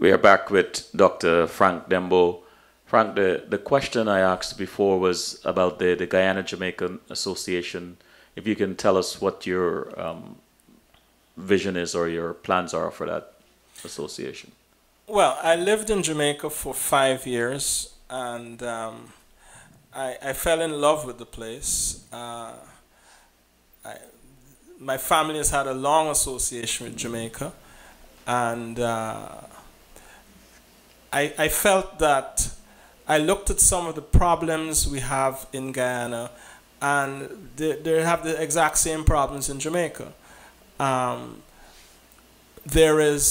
We are back with Dr. Frank Denbow. Frank, the question I asked before was about the Guyana-Jamaican Association. If you can tell us what your vision is or your plans are for that association. Well, I lived in Jamaica for 5 years, and I fell in love with the place. My family has had a long association with Jamaica, and I felt that I looked at some of the problems we have in Guyana, and they have the exact same problems in Jamaica. There is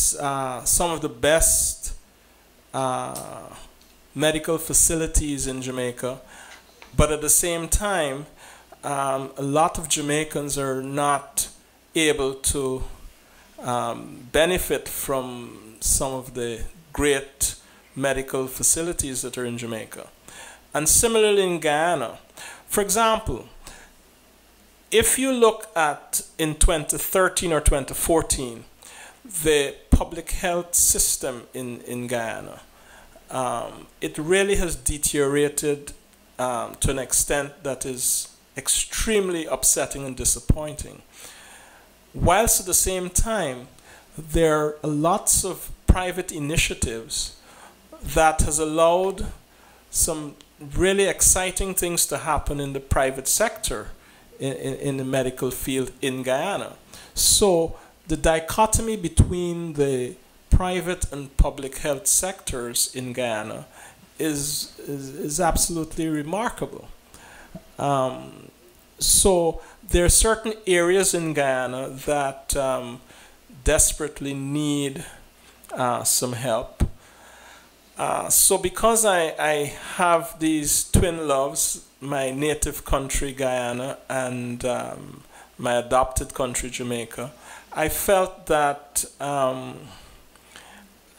some of the best medical facilities in Jamaica, but at the same time, a lot of Jamaicans are not able to benefit from some of the great medical facilities that are in Jamaica. And similarly in Guyana. For example, if you look at in 2013 or 2014, the public health system in Guyana, it really has deteriorated to an extent that is extremely upsetting and disappointing. Whilst at the same time, there are lots of private initiatives that has allowed some really exciting things to happen in the private sector in the medical field in Guyana. So the dichotomy between the private and public health sectors in Guyana is absolutely remarkable. So there are certain areas in Guyana that desperately need some help. So because I have these twin loves, my native country Guyana and my adopted country Jamaica, I felt that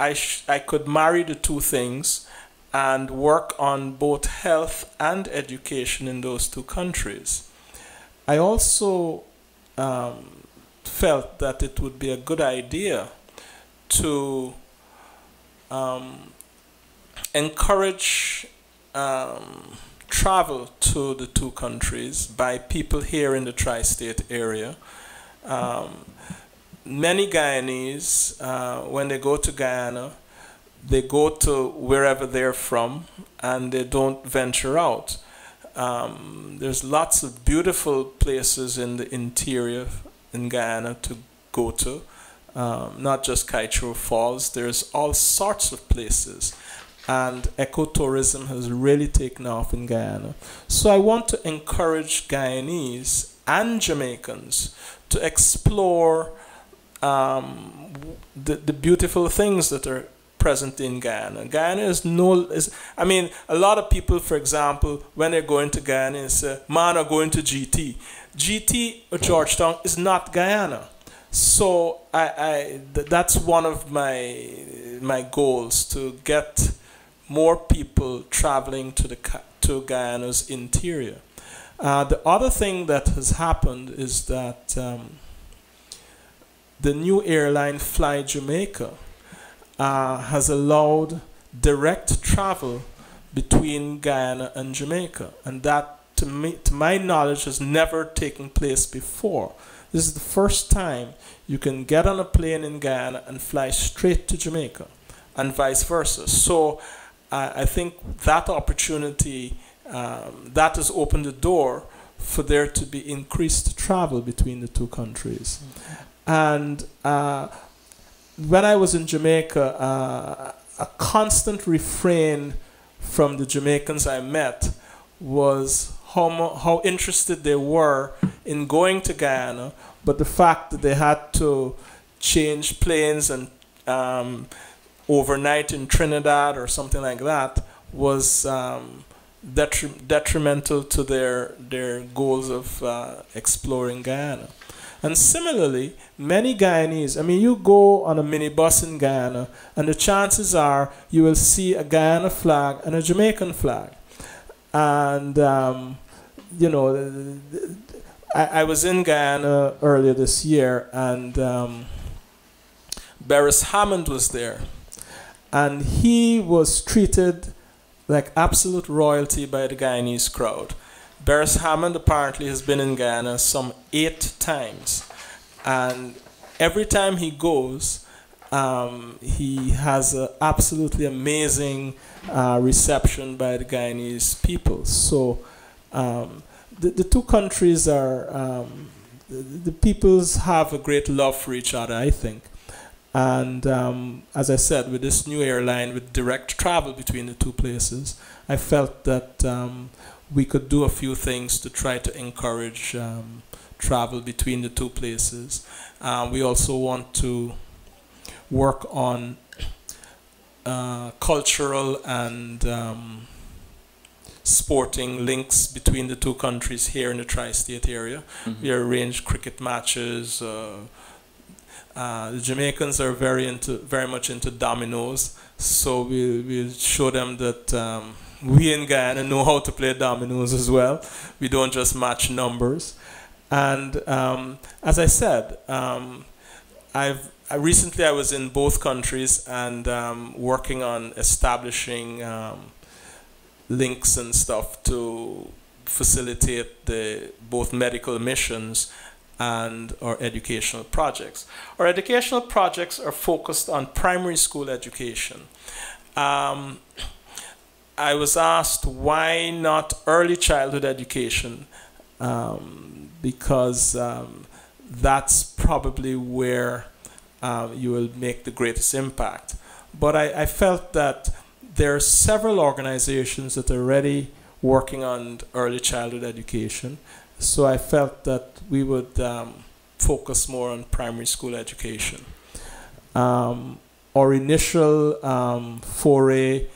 I could marry the two things and work on both health and education in those two countries. I also felt that it would be a good idea to encourage travel to the two countries by people here in the tri-state area. Many Guyanese, when they go to Guyana, they go to wherever they're from and they don't venture out. There's lots of beautiful places in the interior in Guyana to go to, not just Kaieteur Falls. There's all sorts of places, and ecotourism has really taken off in Guyana. So I want to encourage Guyanese and Jamaicans to explore the beautiful things that are present in Guyana. Guyana I mean, a lot of people, for example, when they're going to Guyana, they say, man, are going to GT. GT or Georgetown is not Guyana. So that's one of my goals, to get more people traveling to Guyana's interior. The other thing that has happened is that the new airline Fly Jamaica has allowed direct travel between Guyana and Jamaica, and that, to my knowledge, has never taken place before. This is the first time you can get on a plane in Guyana and fly straight to Jamaica, and vice versa. So I think that opportunity, that has opened the door for there to be increased travel between the two countries. And when I was in Jamaica, a constant refrain from the Jamaicans I met was how interested they were in going to Guyana, but the fact that they had to change planes and overnight in Trinidad or something like that was detrimental to their goals of exploring Guyana. And similarly, many Guyanese, I mean, you go on a minibus in Guyana, and the chances are you will see a Guyana flag and a Jamaican flag. And, you know, I was in Guyana earlier this year, and Beres Hammond was there. And he was treated like absolute royalty by the Guyanese crowd. Beres Hammond apparently has been in Guyana some 8 times. And every time he goes, he has an absolutely amazing reception by the Guyanese people. So the two countries are, the peoples have a great love for each other, I think. And as I said, with this new airline, with direct travel between the two places, I felt that we could do a few things to try to encourage travel between the two places. We also want to work on cultural and sporting links between the two countries here in the tri-state area. Mm-hmm. We arrange cricket matches. The Jamaicans are very much into dominoes, so we'll show them that we in Guyana know how to play dominoes as well. We don't just match numbers. And as I said, recently I was in both countries and working on establishing links and stuff to facilitate both medical missions and our educational projects. Our educational projects are focused on primary school education. I was asked why not early childhood education, because that's probably where you will make the greatest impact. But I felt that there are several organizations that are already working on early childhood education. So I felt that we would focus more on primary school education. Our initial foray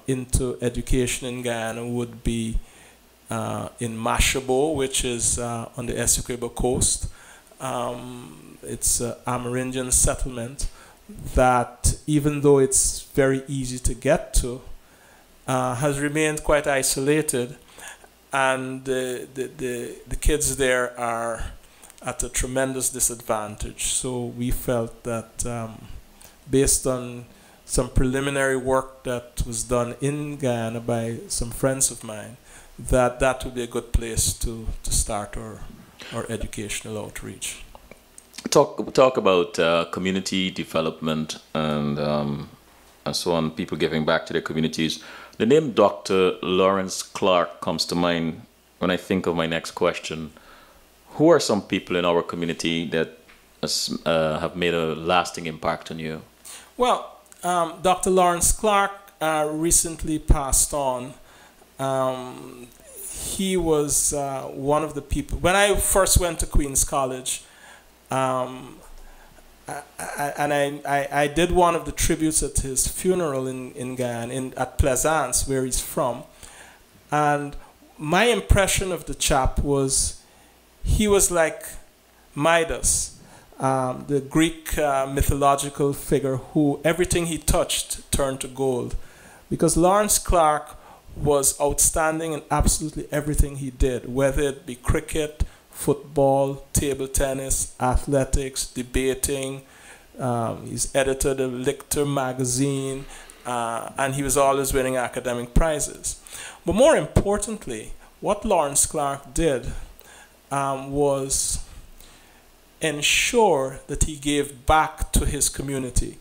into education in Guyana would be in Mashabo, which is on the Essequibo coast. It's an Amerindian settlement that, even though it's very easy to get to, has remained quite isolated. And the kids there are at a tremendous disadvantage. So we felt that based on some preliminary work that was done in Guyana by some friends of mine, that would be a good place to start our educational outreach. Talk about community development and so on, people giving back to their communities. The name Dr. Lawrence Clark comes to mind when I think of my next question. Who are some people in our community that have made a lasting impact on you? Well, Dr. Lawrence Clark recently passed on. He was one of the people. When I first went to Queen's College, I did one of the tributes at his funeral in Guyana, at Plaisance, where he's from. And my impression of the chap was he was like Midas, the Greek mythological figure who everything he touched turned to gold. Because Lawrence Clark was outstanding in absolutely everything he did, whether it be cricket, football, table tennis, athletics, debating. He's edited the Lichter magazine, and he was always winning academic prizes. But more importantly, what Lawrence Clark did was ensure that he gave back to his community.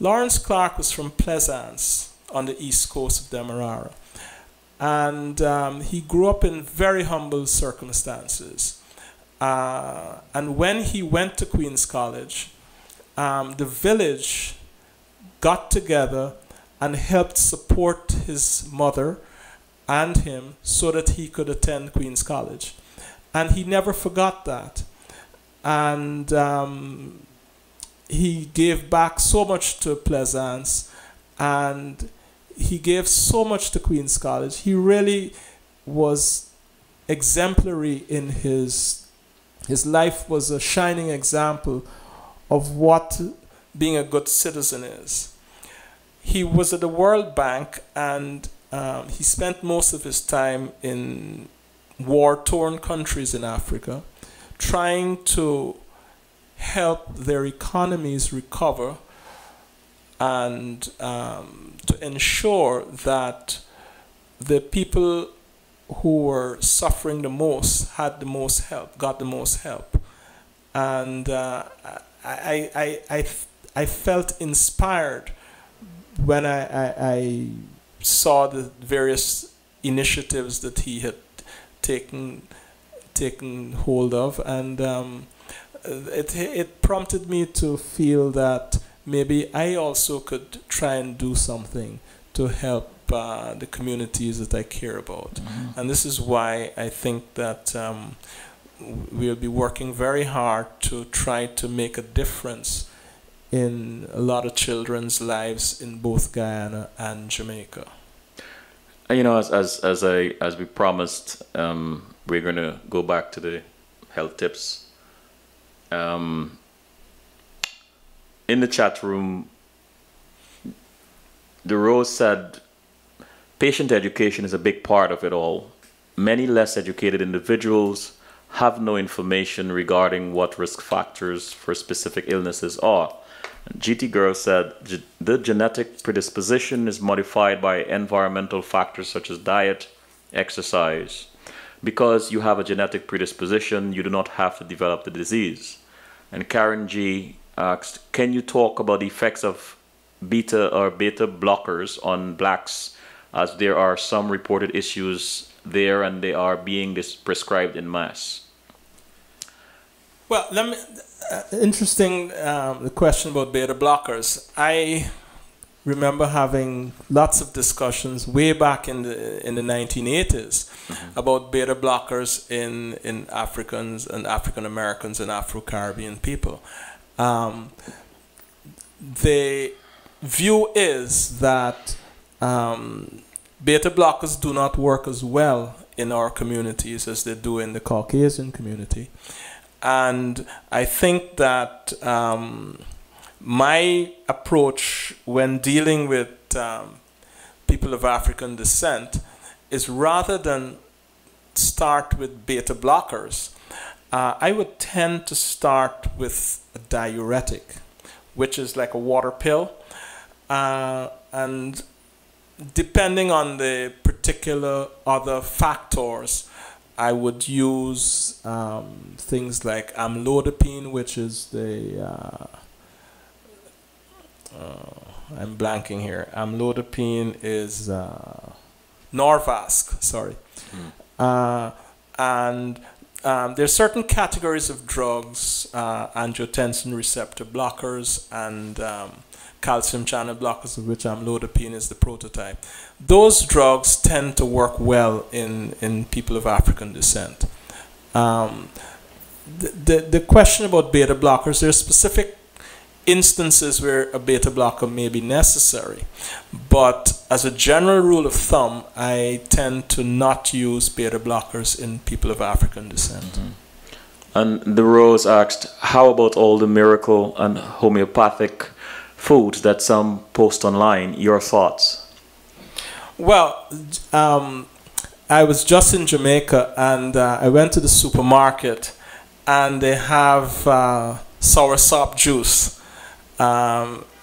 Lawrence Clark was from Plaisance on the east coast of Demerara. And he grew up in very humble circumstances. And when he went to Queen's College, the village got together and helped support his mother and him so that he could attend Queen's College. And he never forgot that. And he gave back so much to Plaisance, and he gave so much to Queen's College. He really was exemplary in his life, was a shining example of what being a good citizen is. He was at the World Bank, and he spent most of his time in war-torn countries in Africa, trying to help their economies recover and to ensure that the people who were suffering the most had the most help, got the most help. And I felt inspired when I saw the various initiatives that he had taken hold of, and it prompted me to feel that maybe I also could try and do something to help the communities that I care about. Mm-hmm. And this is why I think that we'll be working very hard to try to make a difference in a lot of children's lives in both Guyana and Jamaica. You know, as we promised, we're going to go back to the health tips. In the chat room, the Rose said, patient education is a big part of it all. Many less educated individuals have no information regarding what risk factors for specific illnesses are. And GT Girl said, the genetic predisposition is modified by environmental factors such as diet, exercise. Because you have a genetic predisposition, you do not have to develop the disease. And Karen G asked, can you talk about the effects of beta blockers on blacks, as there are some reported issues there and they are being prescribed in mass? Well, interesting the question about beta blockers. I remember having lots of discussions way back in the 1980s about beta blockers in Africans and African Americans and Afro-Caribbean people. The view is that beta blockers do not work as well in our communities as they do in the Caucasian community. And I think that my approach when dealing with people of African descent is, rather than start with beta blockers, I would tend to start with a diuretic, which is like a water pill. And depending on the particular other factors, I would use things like amlodipine, which is the I'm blanking here. Amlodipine is Norvasc, sorry. And there's certain categories of drugs, angiotensin receptor blockers and calcium channel blockers, of which amlodipine is the prototype. Those drugs tend to work well in people of African descent. The question about beta blockers, there are specific instances where a beta blocker may be necessary, but as a general rule of thumb, I tend to not use beta blockers in people of African descent. Mm-hmm. And the Rose asked, how about all the miracle and homeopathic foods that some post online? Your thoughts? Well, I was just in Jamaica, and I went to the supermarket, and they have soursop juice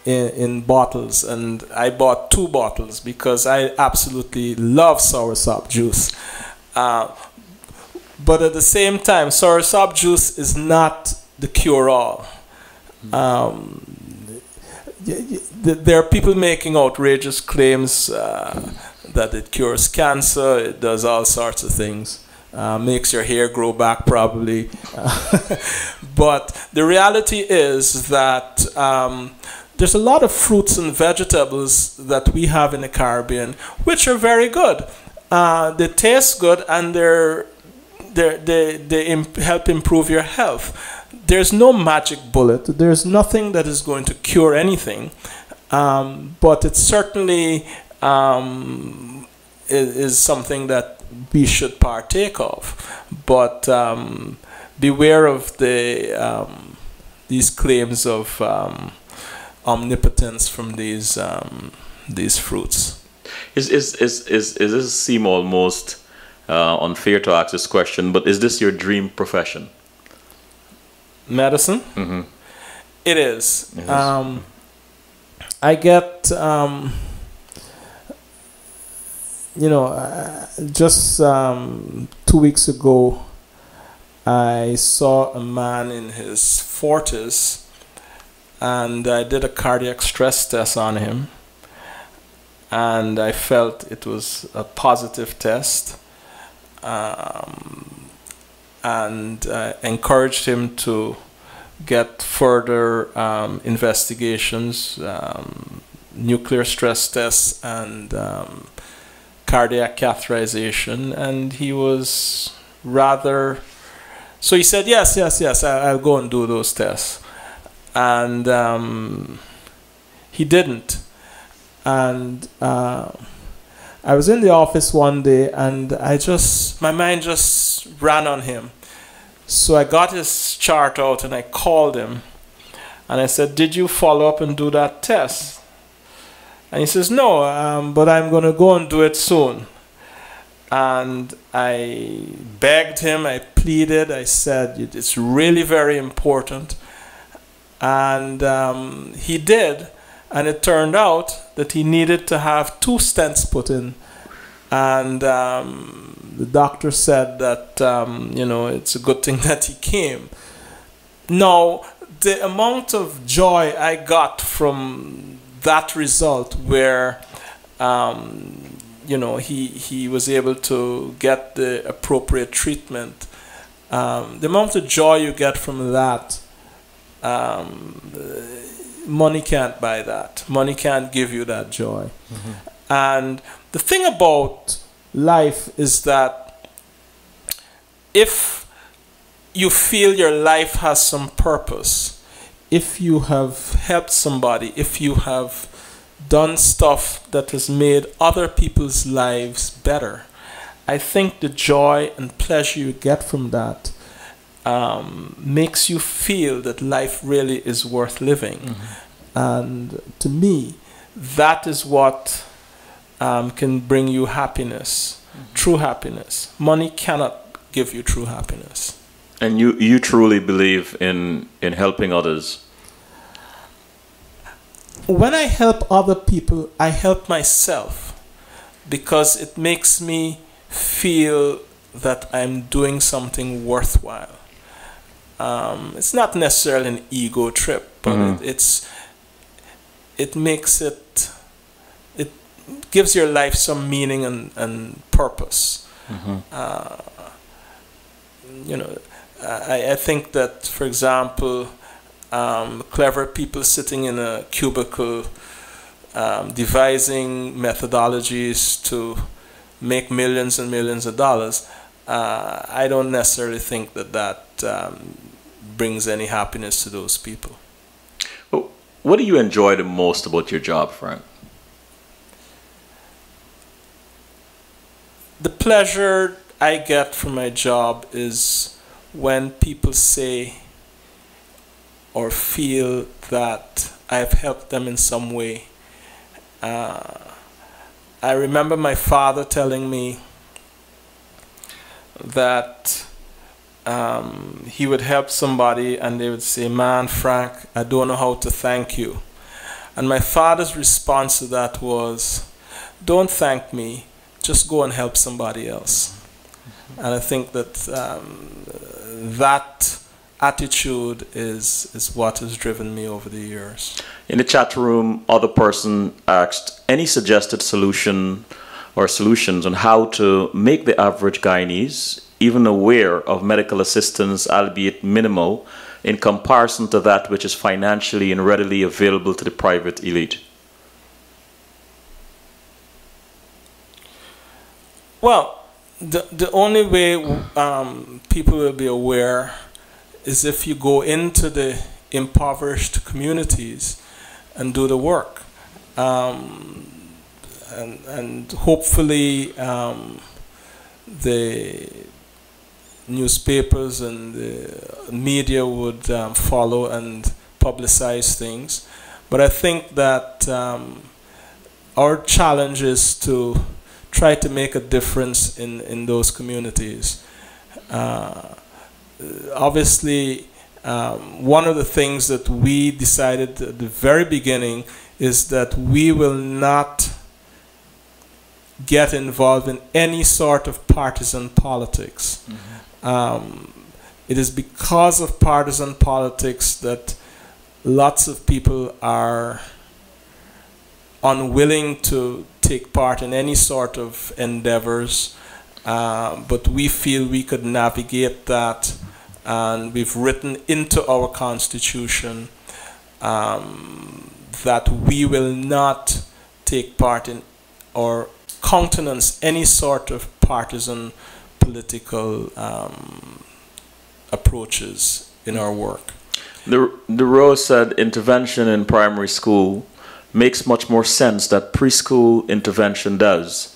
in bottles, and I bought 2 bottles because I absolutely love soursop juice. But at the same time, soursop juice is not the cure-all. There are people making outrageous claims that it cures cancer, it does all sorts of things, makes your hair grow back probably. But the reality is that there's a lot of fruits and vegetables that we have in the Caribbean which are very good. They taste good, and they help improve your health. There's no magic bullet. There's nothing that is going to cure anything, but it certainly is something that we should partake of. But beware of these claims of omnipotence from these fruits. Is this seem almost unfair to ask this question, but is this your dream profession? Medicine? Mm-hmm. It is. I get, just 2 weeks ago, I saw a man in his 40s, and I did a cardiac stress test on him, and I felt it was a positive test, and encouraged him to get further investigations, nuclear stress tests, and cardiac catheterization, and he was rather, so he said, yes, I'll go and do those tests. And he didn't. And I was in the office one day, and my mind just ran on him. So I got his chart out and I called him, and I said, did you follow up and do that test? And he says, no, but I'm going to go and do it soon. And I begged him, I pleaded, I said, it's really very important. And he did, and it turned out that he needed to have 2 stents put in. And the doctor said that, it's a good thing that he came. Now, the amount of joy I got from that result, where he was able to get the appropriate treatment, the amount of joy you get from that, money can't buy that. Money can't give you that joy. Mm-hmm. And the thing about life is that if you feel your life has some purpose, if you have helped somebody, if you have done stuff that has made other people's lives better, I think the joy and pleasure you get from that makes you feel that life really is worth living. Mm-hmm. And to me, that is what can bring you happiness, mm-hmm. True happiness. Money cannot give you true happiness. And you truly believe in helping others? When I help other people, I help myself, because it makes me feel that I'm doing something worthwhile. It's not necessarily an ego trip, but mm-hmm. it gives your life some meaning and purpose. Mm-hmm. I think that, for example, clever people sitting in a cubicle devising methodologies to make millions and millions of dollars, I don't necessarily think that brings any happiness to those people. Well, what do you enjoy the most about your job, Frank? The pleasure I get from my job is when people say or feel that I've helped them in some way. I remember my father telling me that he would help somebody and they would say, "Man, Frank, I don't know how to thank you." And my father's response to that was, "Don't thank me, just go and help somebody else." And I think that that attitude is what has driven me over the years. In the chat room, other person asked, any suggested solution or solutions on how to make the average Guyanese even aware of medical assistance, albeit minimal, in comparison to that which is financially and readily available to the private elite? Well, the only way people will be aware is if you go into the impoverished communities and do the work. And hopefully the newspapers and the media would follow and publicize things. But I think that our challenge is to try to make a difference in those communities. Obviously, one of the things that we decided at the very beginning is that we will not get involved in any sort of partisan politics. It is because of partisan politics that lots of people are unwilling to take part in any sort of endeavors, but we feel we could navigate that, and we've written into our constitution that we will not take part in or countenance any sort of partisan political approaches in our work. The Rose said intervention in primary school makes much more sense than preschool intervention does.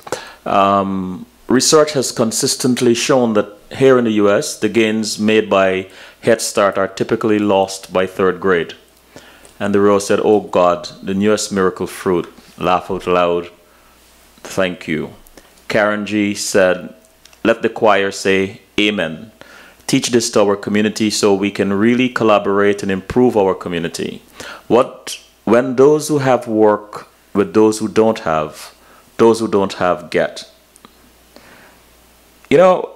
Research has consistently shown that here in the US, the gains made by Head Start are typically lost by 3rd grade. And the Rose said, oh God, the newest miracle fruit. Laugh out loud. Thank you. Karen G said, let the choir say amen. Teach this to our community so we can really collaborate and improve our community. When those who have work with those who don't have get. You know,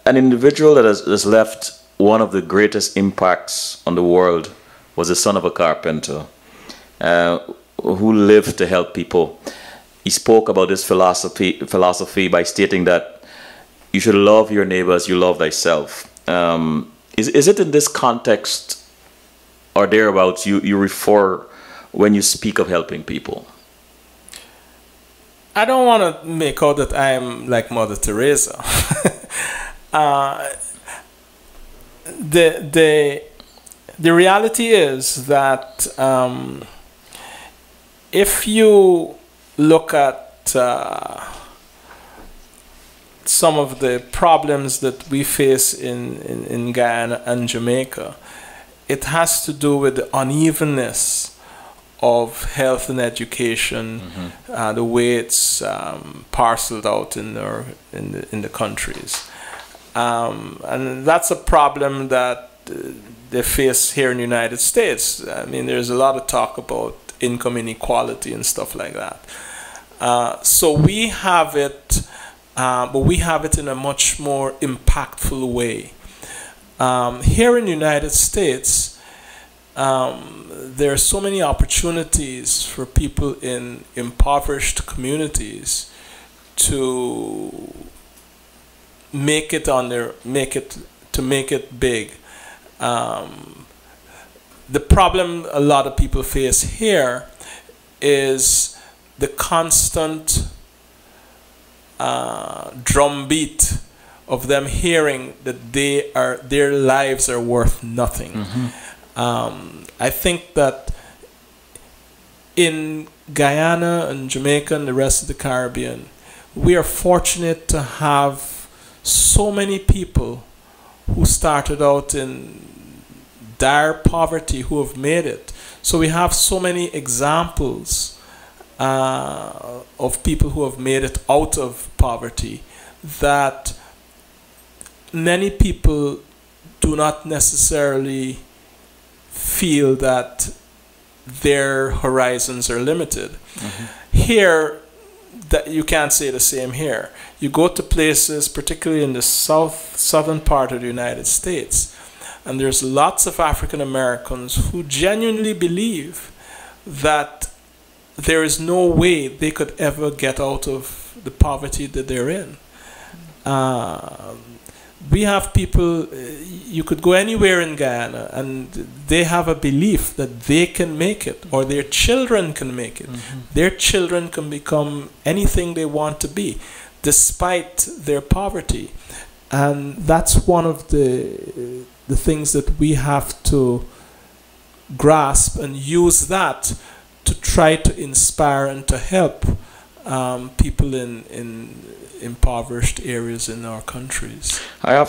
an individual that has left one of the greatest impacts on the world was the son of a carpenter who lived to help people. He spoke about this philosophy by stating that you should love your neighbor as you love thyself. Is it in this context or thereabouts you refer when you speak of helping people? I don't want to make out that I'm like Mother Teresa. The reality is that if you look at some of the problems that we face in Guyana and Jamaica, it has to do with the unevenness of health and education, the way it's parceled out in the countries, and that's a problem that they face here in the United States. I mean, there's a lot of talk about income inequality and stuff like that. So we have it, but we have it in a much more impactful way. Here in the United States, there are so many opportunities for people in impoverished communities to make it big. The problem a lot of people face here is the constant drumbeat of them hearing that their lives are worth nothing. I think that in Guyana and Jamaica and the rest of the Caribbean, we are fortunate to have so many people who started out in dire poverty who have made it. So we have so many examples of people who have made it out of poverty that many people do not necessarily feel that their horizons are limited. Here, that you can't say the same here. You go to places, particularly in the southern part of the United States, and there's lots of African Americans who genuinely believe that there is no way they could ever get out of the poverty that they're in. We have people, you could go anywhere in Guyana and they have a belief that they can make it, or their children can make it. Their children can become anything they want to be, despite their poverty. And that's one of the things that we have to grasp and use that to try to inspire and to help people in impoverished areas in our countries. I have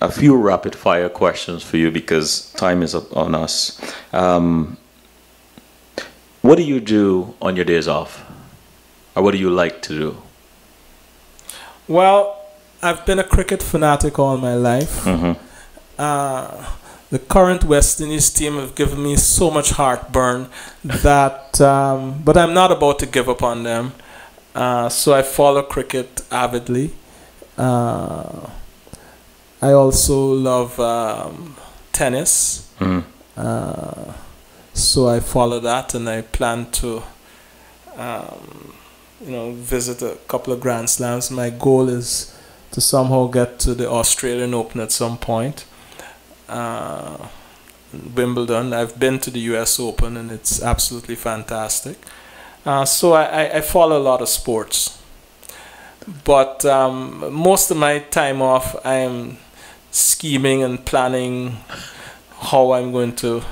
a few rapid fire questions for you because time is up on us. What do you do on your days off? Or what do you like to do? Well, I've been a cricket fanatic all my life. the current West Indies team have given me so much heartburn that, but I'm not about to give up on them. So I follow cricket avidly. I also love tennis. So I follow that, and I plan to, visit a couple of Grand Slams. My goal is to somehow get to the Australian Open at some point. Wimbledon. I've been to the US Open, and it's absolutely fantastic. So I follow a lot of sports. But most of my time off, I am scheming and planning how I'm going to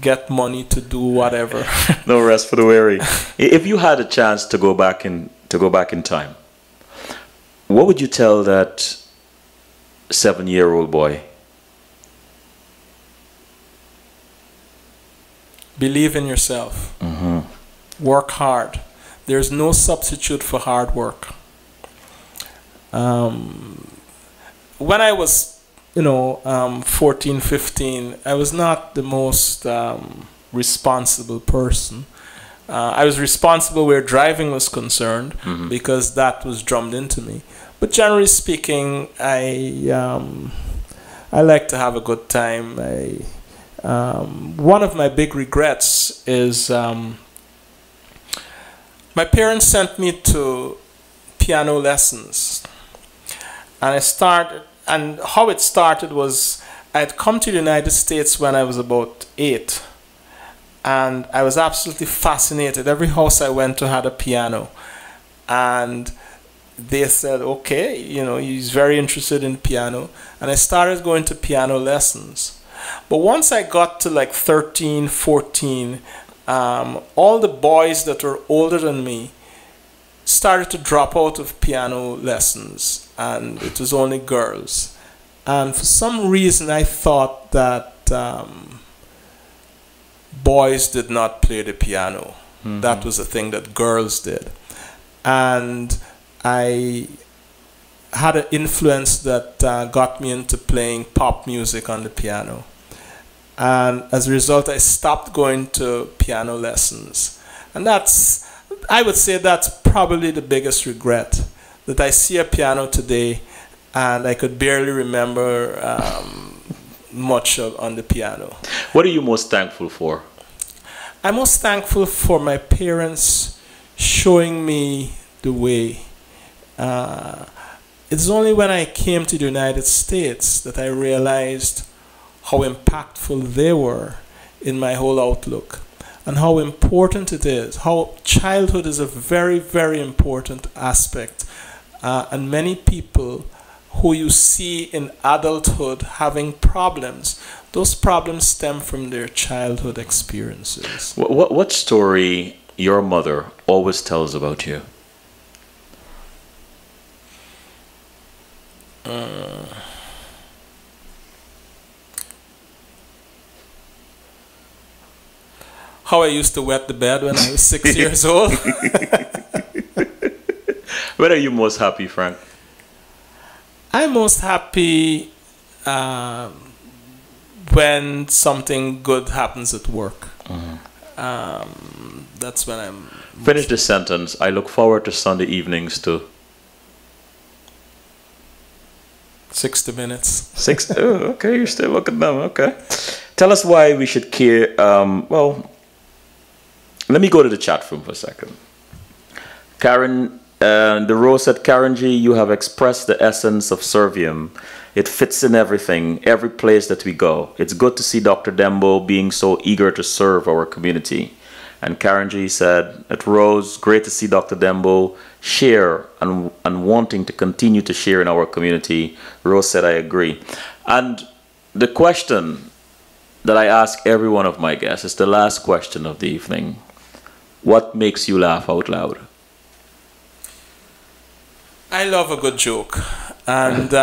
get money to do whatever. No rest for the weary. If you had a chance to go back in time, what would you tell that 7-year-old boy? Believe in yourself. Work hard. There's no substitute for hard work. When I was 14, 15, I was not the most responsible person. I was responsible where driving was concerned, because that was drummed into me. But generally speaking, I like to have a good time. One of my big regrets is my parents sent me to piano lessons, and how it started was I had come to the United States when I was about 8, and I was absolutely fascinated. Every house I went to had a piano, and they said, okay, he's very interested in piano, and I started going to piano lessons. But once I got to like 13, 14, all the boys that were older than me started to drop out of piano lessons, and it was only girls. And for some reason I thought that boys did not play the piano. That was a thing that girls did. And I had an influence that got me into playing pop music on the piano. And as a result, I stopped going to piano lessons. And I would say that's probably the biggest regret, that I see a piano today and I could barely remember much on the piano. What are you most thankful for? I'm most thankful for my parents showing me the way. It's only when I came to the United States that I realized how impactful they were in my whole outlook, and how important it is, how childhood is a very, very important aspect. And many people who you see in adulthood having problems, those problems stem from their childhood experiences. What story your mother always tells about you? How I used to wet the bed when I was 6 years old. When are you most happy, Frank? I'm most happy when something good happens at work. That's when I'm... Finish the sentence. I look forward to Sunday evenings too. 60 minutes. Oh, okay, you're still looking down. Okay. Tell us why we should care. Well, let me go to the chat room for a second. Karen, the Rose said, Karen G, you have expressed the essence of Servium. It fits in everything, every place that we go. It's good to see Dr. Denbow being so eager to serve our community. And Karen G said, at Rose, great to see Dr. Denbow share and wanting to continue to share in our community. Rose said, I agree. And the question that I ask every one of my guests is the last question of the evening. What makes you laugh out loud? I love a good joke. And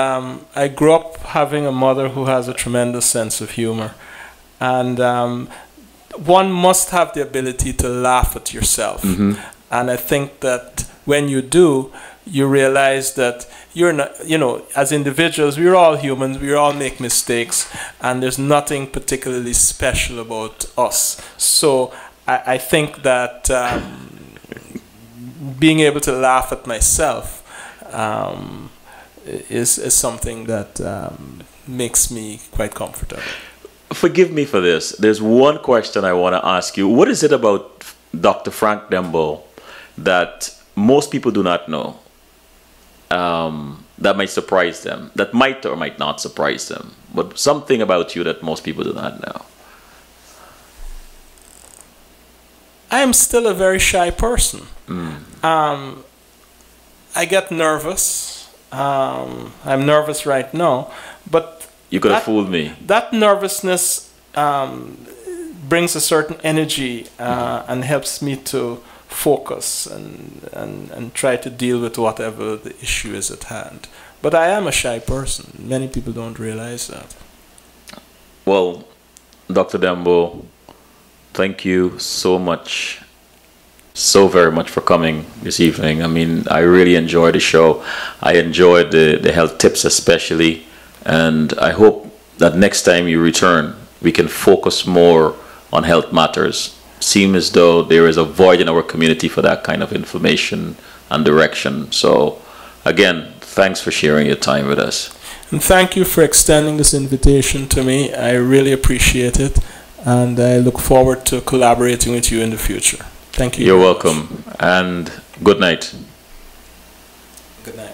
I grew up having a mother who has a tremendous sense of humor. And one must have the ability to laugh at yourself. And I think that when you do, you realize that you're not, you know, as individuals, we're all humans, we all make mistakes, and there's nothing particularly special about us. So I think that being able to laugh at myself is something that makes me quite comfortable. Forgive me for this. There's one question I want to ask you. What is it about Dr. Frank Denbow that most people do not know, that might surprise them, that might or might not surprise them, but something about you that most people do not know? I am still a very shy person. I get nervous. I'm nervous right now, but you could have fooled me. That nervousness brings a certain energy and helps me to focus and try to deal with whatever the issue is at hand. But I am a shy person. Many people don't realize that. Well, Dr. Denbow, thank you so much, so very much for coming this evening. I mean, I really enjoyed the show. I enjoyed the health tips especially, and I hope that next time you return, we can focus more on health matters. Seems as though there is a void in our community for that kind of information and direction. So, again, thanks for sharing your time with us. And thank you for extending this invitation to me. I really appreciate it, and I look forward to collaborating with you in the future. Thank you. You're welcome, and good night. Good night.